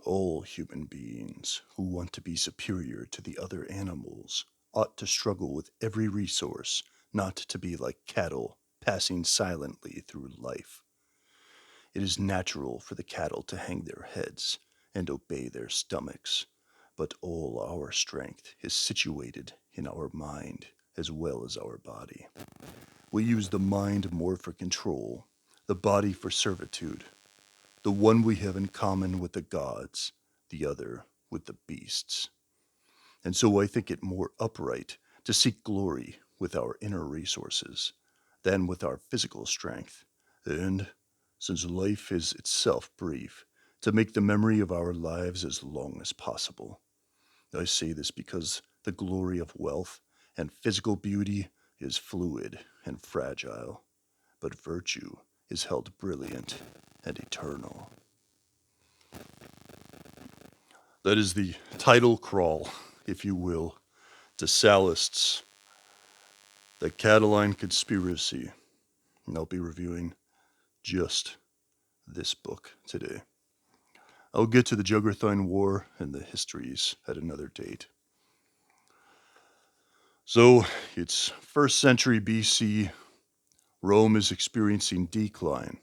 All human beings who want to be superior to the other animals ought to struggle with every resource not to be like cattle passing silently through life. It is natural for the cattle to hang their heads and obey their stomachs, but all our strength is situated in our mind as well as our body. We use the mind more for control, the body for servitude. The one we have in common with the gods, the other with the beasts. And so I think it more upright to seek glory with our inner resources than with our physical strength. And, since life is itself brief, to make the memory of our lives as long as possible. I say this because the glory of wealth and physical beauty is fluid and fragile, but virtue is held brilliant and eternal. That is the title crawl, if you will, to Sallust's The Cataline Conspiracy. And I'll be reviewing just this book today. I'll get to the Jugurthine War and the histories at another date. So, it's 1st century BC. Rome is experiencing decline.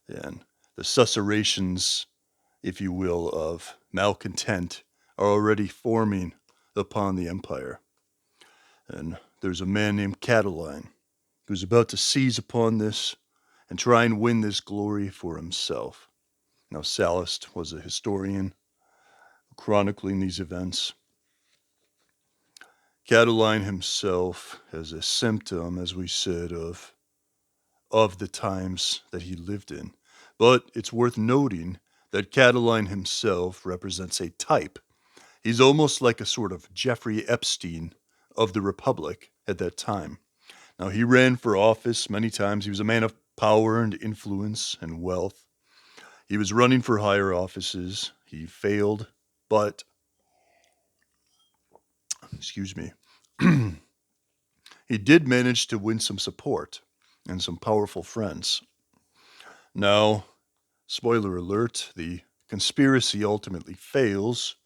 And the susurrations, if you will, of malcontent are already forming upon the empire. And there's a man named Cataline who's about to seize upon this and try and win this glory for himself. Now, Sallust was a historian chronicling these events. Cataline himself, as a symptom, as we said, of the times that he lived in. But it's worth noting that Cataline himself represents a type. He's almost like a sort of Jeffrey Epstein of the Republic at that time. Now, he ran for office many times. He was a man of power and influence and wealth. He was running for higher offices. He failed, but, excuse me, he did manage to win some support and some powerful friends. Now, spoiler alert, the conspiracy ultimately fails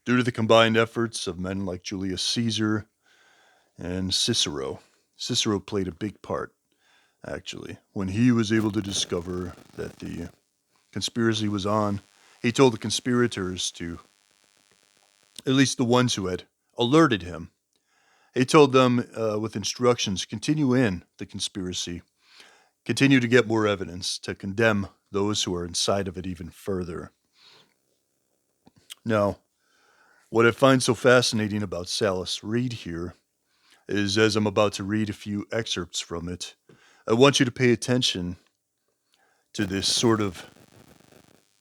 due to the combined efforts of men like Julius Caesar and Cicero. Cicero played a big part, actually. When he was able to discover that the conspiracy was on, he told the conspirators to, at least the ones who had alerted him, he told them with instructions, continue in the conspiracy, continue to get more evidence to condemn those who are inside of it even further. Now, what I find so fascinating about Sallust's read here is, as I'm about to read a few excerpts from it, I want you to pay attention to this sort of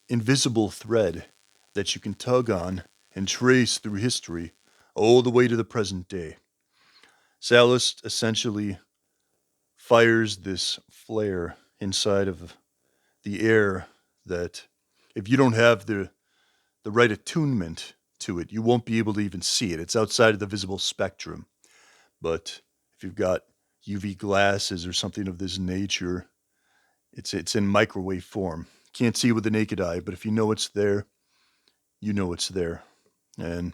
invisible thread that you can tug on and trace through history all the way to the present day. Sallust essentially fires this flare inside of the air that if you don't have the right attunement to it, you won't be able to even see it. It's outside of the visible spectrum. But if you've got UV glasses or something of this nature, it's in microwave form. Can't see it with the naked eye, but if you know it's there, you know it's there. And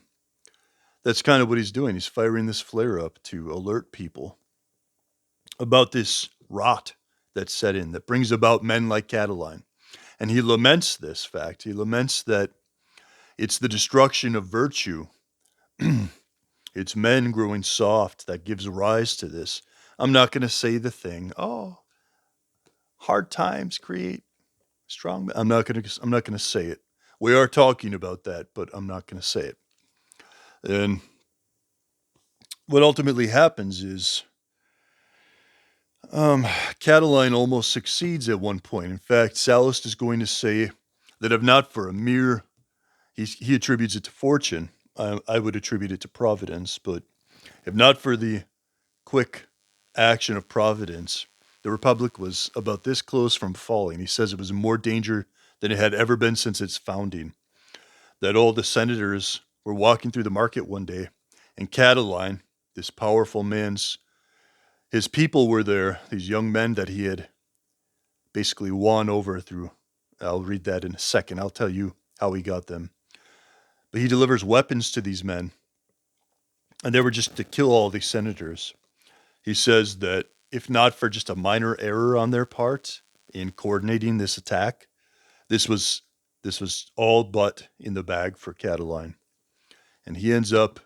that's kind of what he's doing. He's firing this flare up to alert people about this rot that's set in, that brings about men like Cataline. And he laments this fact. He laments that it's the destruction of virtue. It's men growing soft that gives rise to this. I'm not going to say the thing, oh, hard times create strong men. I'm not going to say it. We are talking about that, but I'm not going to say it. And what ultimately happens is Cataline almost succeeds at one point. In fact, Sallust is going to say that if not for a mere, he attributes it to fortune. I would attribute it to providence, but if not for the quick action of providence, the Republic was about this close from falling. He says it was in more danger than it had ever been since its founding. That all the senators were walking through the market one day, and Cataline, this powerful man's, his people were there, these young men that he had basically won over through, I'll read that in a second. I'll tell you how he got them. But he delivers weapons to these men, and they were just to kill all these senators. He says that if not for just a minor error on their part in coordinating this attack, this was this was all but in the bag for Cataline. And he ends up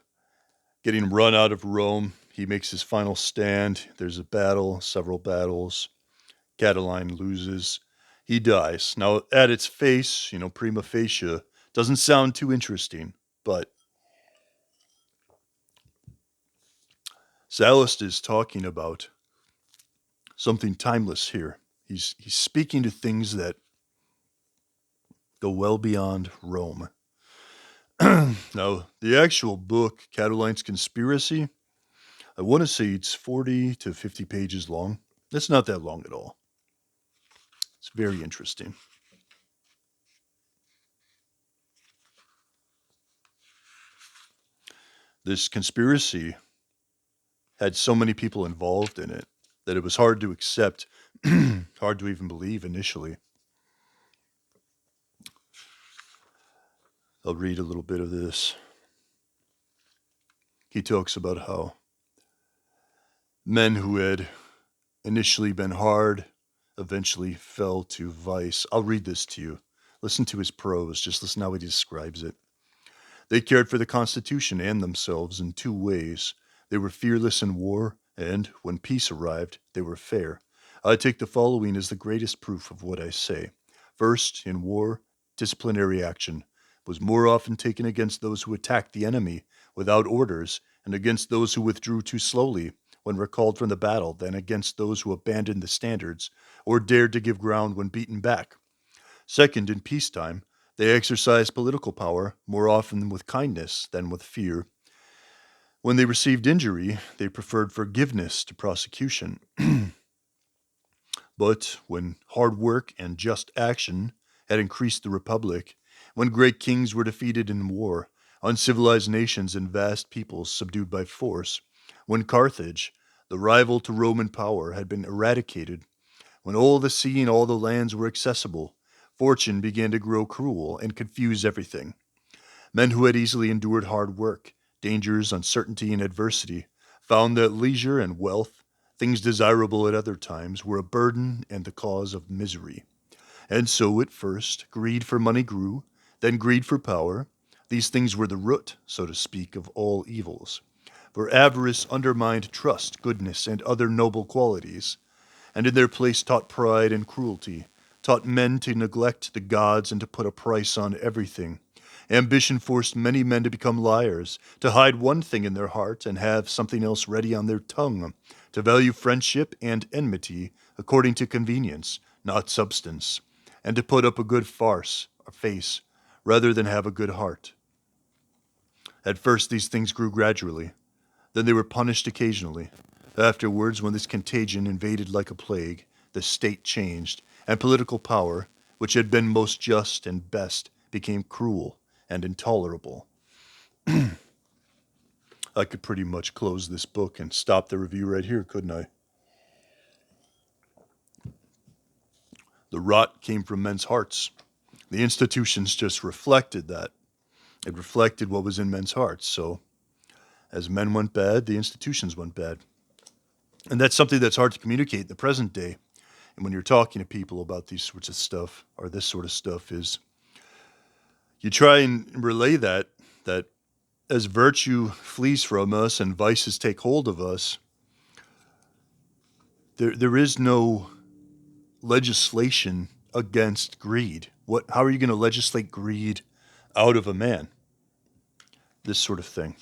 getting run out of Rome. He makes his final stand. There's a battle, several battles. Cataline loses. He dies. Now, at its face, prima facie, doesn't sound too interesting, but Sallust is talking about something timeless here. He's speaking to things that go well beyond Rome. Now, the actual book, Cataline's Conspiracy, I want to say it's 40 to 50 pages long. It's not that long at all. It's very interesting. This conspiracy had so many people involved in it that it was hard to accept, hard to even believe initially. I'll read a little bit of this. He talks about how men who had initially been hard eventually fell to vice. I'll read this to you. Listen to his prose. Just listen how he describes it. They cared for the Constitution and themselves in two ways. They were fearless in war, and, when peace arrived, they were fair. I take the following as the greatest proof of what I say. First, in war, disciplinary action was more often taken against those who attacked the enemy without orders and against those who withdrew too slowly when recalled from the battle than against those who abandoned the standards or dared to give ground when beaten back. Second, in peacetime, they exercised political power more often with kindness than with fear. When they received injury, they preferred forgiveness to prosecution. But when hard work and just action had increased the republic, when great kings were defeated in war, uncivilized nations and vast peoples subdued by force, when Carthage, the rival to Roman power, had been eradicated, when all the sea and all the lands were accessible, fortune began to grow cruel and confuse everything. Men who had easily endured hard work, dangers, uncertainty, and adversity found that leisure and wealth, things desirable at other times, were a burden and the cause of misery. And so, at first, greed for money grew, then greed for power. These things were the root, so to speak, of all evils. For avarice undermined trust, goodness, and other noble qualities, and in their place taught pride and cruelty, taught men to neglect the gods and to put a price on everything. Ambition forced many men to become liars, to hide one thing in their heart and have something else ready on their tongue, to value friendship and enmity according to convenience, not substance, and to put up a good farce, or face, rather than have a good heart. At first these things grew gradually, then they were punished occasionally. Afterwards, when this contagion invaded like a plague, the state changed, and political power, which had been most just and best, became cruel and intolerable. I could pretty much close this book and stop the review right here, couldn't I? The rot came from men's hearts. The institutions just reflected that. It reflected what was in men's hearts. So, as men went bad, the institutions went bad. And that's something that's hard to communicate in the present day. And when you're talking to people about these sorts of stuff, or this sort of stuff, is you try and relay that as virtue flees from us and vices take hold of us, there is no legislation against greed. How are you going to legislate greed out of a man? This sort of thing.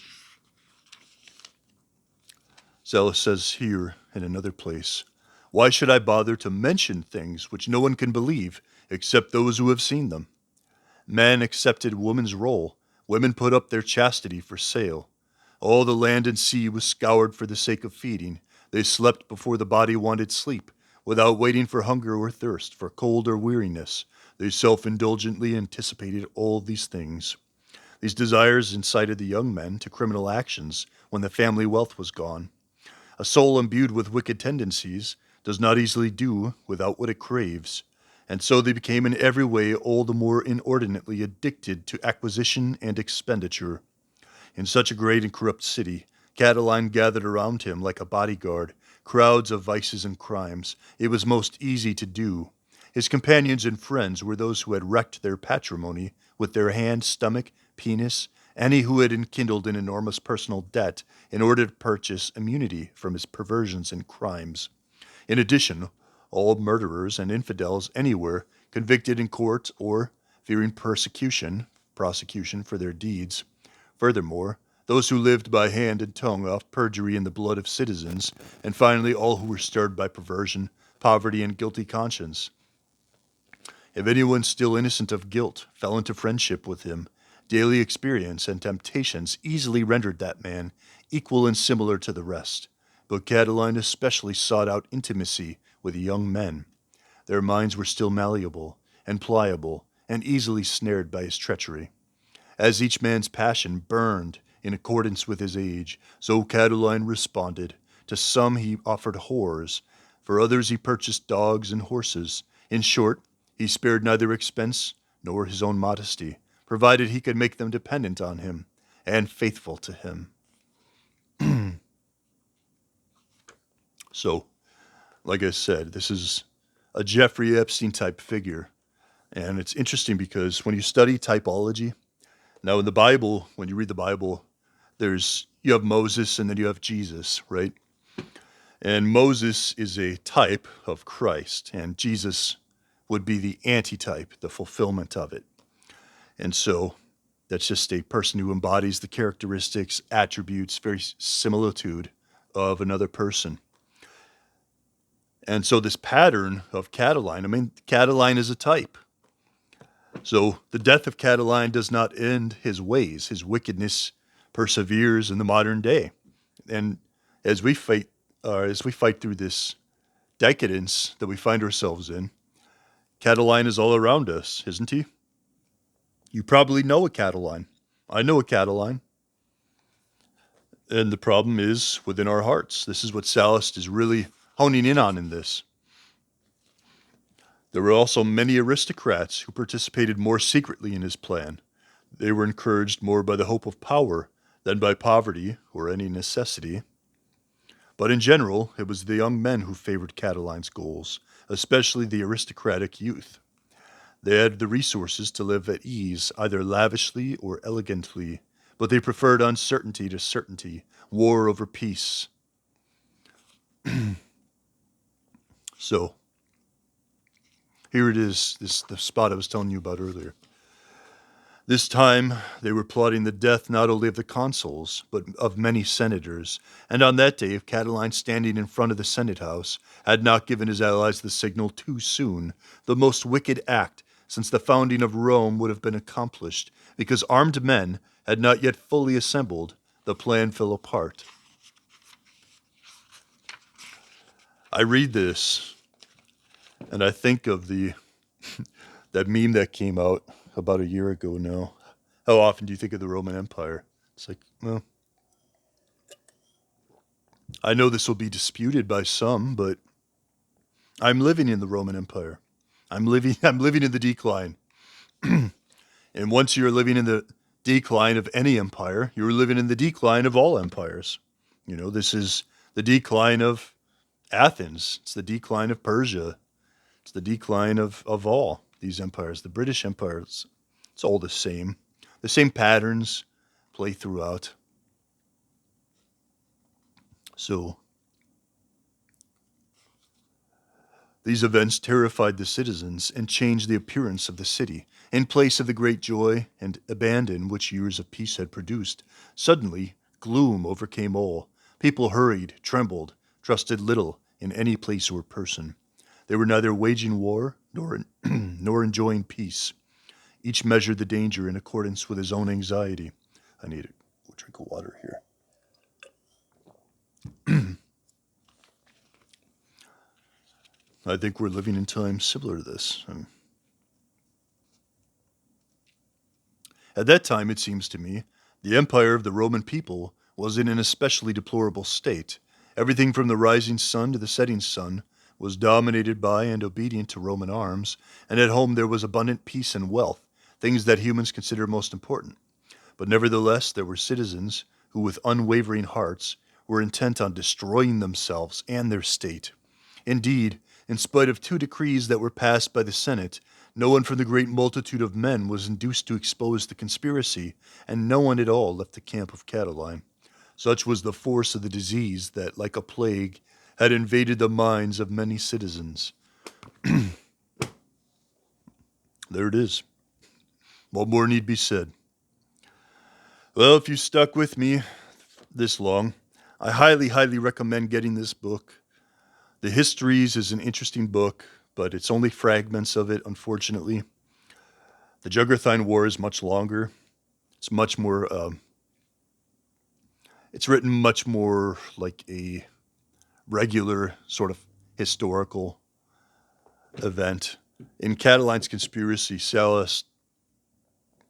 Sallust says here in another place, why should I bother to mention things which no one can believe except those who have seen them? Men accepted woman's role. Women put up their chastity for sale. All the land and sea was scoured for the sake of feeding. They slept before the body wanted sleep, without waiting for hunger or thirst, for cold or weariness. They self-indulgently anticipated all these things. These desires incited the young men to criminal actions when the family wealth was gone. A soul imbued with wicked tendencies does not easily do without what it craves. and so they became in every way all the more inordinately addicted to acquisition and expenditure. In such a great and corrupt city, Cataline gathered around him like a bodyguard crowds of vices and crimes it was most easy to do. His companions and friends were those who had wrecked their patrimony with their hand, stomach, penis, any who had enkindled an enormous personal debt in order to purchase immunity from his perversions and crimes. In addition, all murderers and infidels anywhere convicted in court or fearing prosecution for their deeds. Furthermore, those who lived by hand and tongue off perjury in the blood of citizens, and finally all who were stirred by perversion, poverty, and guilty conscience. If anyone still innocent of guilt fell into friendship with him, daily experience and temptations easily rendered that man equal and similar to the rest. But Cataline especially sought out intimacy with young men. Their minds were still malleable and pliable and easily snared by his treachery. As each man's passion burned in accordance with his age, so Cataline responded. To some he offered whores, for others he purchased dogs and horses. In short, he spared neither expense nor his own modesty, provided he could make them dependent on him and faithful to him. So, like I said, this is a Jeffrey Epstein type figure. And it's interesting because when you study typology, now in the Bible, when you read the Bible, you have Moses and then you have Jesus, right? And Moses is a type of Christ, and Jesus would be the antitype, the fulfillment of it. And so that's just a person who embodies the characteristics, attributes, very similitude of another person. And so this pattern of Cataline, Cataline is a type. So the death of Cataline does not end his ways. His wickedness perseveres in the modern day. And as we fight through this decadence that we find ourselves in, Cataline is all around us, isn't he? You probably know a Cataline. I know a Cataline. And the problem is within our hearts. This is what Sallust is really honing in on in this. There were also many aristocrats who participated more secretly in his plan. They were encouraged more by the hope of power than by poverty or any necessity. But in general, it was the young men who favored Cataline's goals, especially the aristocratic youth. They had the resources to live at ease, either lavishly or elegantly, but they preferred uncertainty to certainty, war over peace. So, here it is, the spot I was telling you about earlier. This time, they were plotting the death not only of the consuls, but of many senators. And on that day, if Cataline, standing in front of the Senate House, had not given his allies the signal too soon, the most wicked act since the founding of Rome would have been accomplished, because armed men had not yet fully assembled, the plan fell apart. I read this, and I think of that meme that came out about a year ago now. How often do you think of the Roman Empire? It's like, well, I know this will be disputed by some, but I'm living in the Roman Empire. I'm living in the decline. And once you're living in the decline of any empire, you're living in the decline of all empires. This is the decline of Athens. It's the decline of Persia. It's the decline of all these empires. The British Empire, it's all the same. The same patterns play throughout. So, these events terrified the citizens and changed the appearance of the city. In place of the great joy and abandon which years of peace had produced, suddenly gloom overcame all. People hurried, trembled, trusted little in any place or person. They were neither waging war nor enjoying peace. Each measured the danger in accordance with his own anxiety. I need a drink of water here. I think we're living in times similar to this. At that time, it seems to me, the empire of the Roman people was in an especially deplorable state. Everything from the rising sun to the setting sun was dominated by and obedient to Roman arms, and at home there was abundant peace and wealth, things that humans consider most important. But nevertheless, there were citizens who, with unwavering hearts, were intent on destroying themselves and their state. Indeed, in spite of two decrees that were passed by the Senate, no one from the great multitude of men was induced to expose the conspiracy, and no one at all left the camp of Cataline. Such was the force of the disease that, like a plague, had invaded the minds of many citizens. There it is. What more need be said? Well, if you stuck with me this long, I highly, highly recommend getting this book. The Histories is an interesting book, but it's only fragments of it, unfortunately. The Jugurthine War is much longer. It's much more, it's written much more like a regular sort of historical event. In Cataline's conspiracy, Sallust,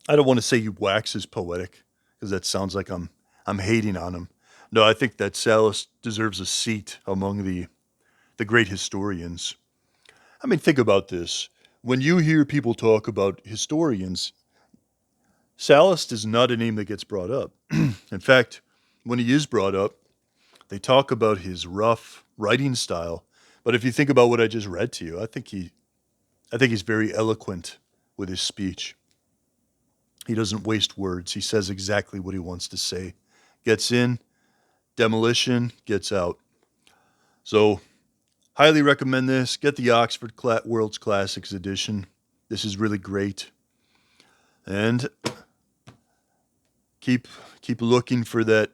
I don't want to say he waxes poetic, because that sounds like I'm hating on him. No, I think that Sallust deserves a seat among the great historians. I mean, think about this. When you hear people talk about historians, Sallust is not a name that gets brought up. In fact, when he is brought up, they talk about his rough writing style. But if you think about what I just read to you, I think he's very eloquent with his speech. He doesn't waste words. He says exactly what he wants to say. Gets in, demolition, gets out. So, highly recommend this. Get the Oxford World's Classics edition. This is really great. And keep looking for that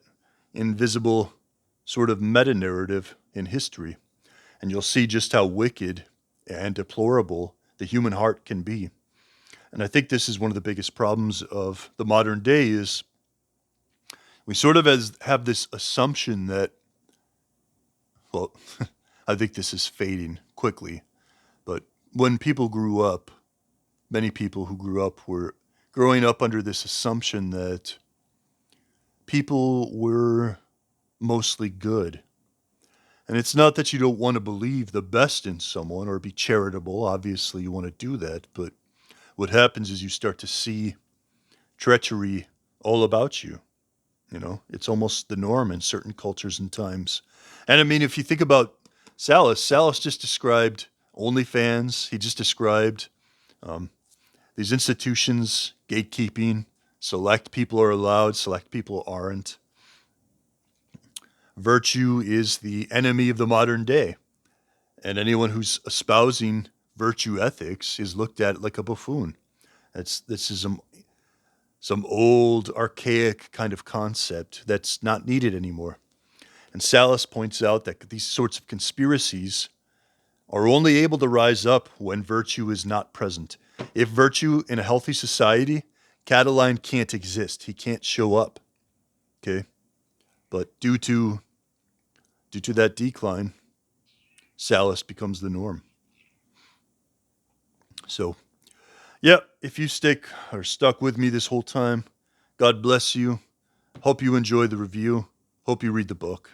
invisible sort of meta-narrative in history. And you'll see just how wicked and deplorable the human heart can be. And I think this is one of the biggest problems of the modern day is we sort of have this assumption that, well, I think this is fading quickly, but when people grew up, many people who grew up were growing up under this assumption that people were mostly good. And it's not that you don't want to believe the best in someone or be charitable. Obviously, you want to do that, but what happens is you start to see treachery all about you. You know, it's almost the norm in certain cultures and times. And I mean, if you think about Sallust just described OnlyFans. He just described these institutions, gatekeeping, select people are allowed, select people aren't. Virtue is the enemy of the modern day. And anyone who's espousing virtue ethics is looked at like a buffoon. This is some old, archaic kind of concept that's not needed anymore. And Sallust points out that these sorts of conspiracies are only able to rise up when virtue is not present. If virtue in a healthy society, Cataline can't exist. He can't show up. Okay? But due to that decline, Sallust becomes the norm. So, yeah, if you stuck with me this whole time, God bless you. Hope you enjoy the review. Hope you read the book.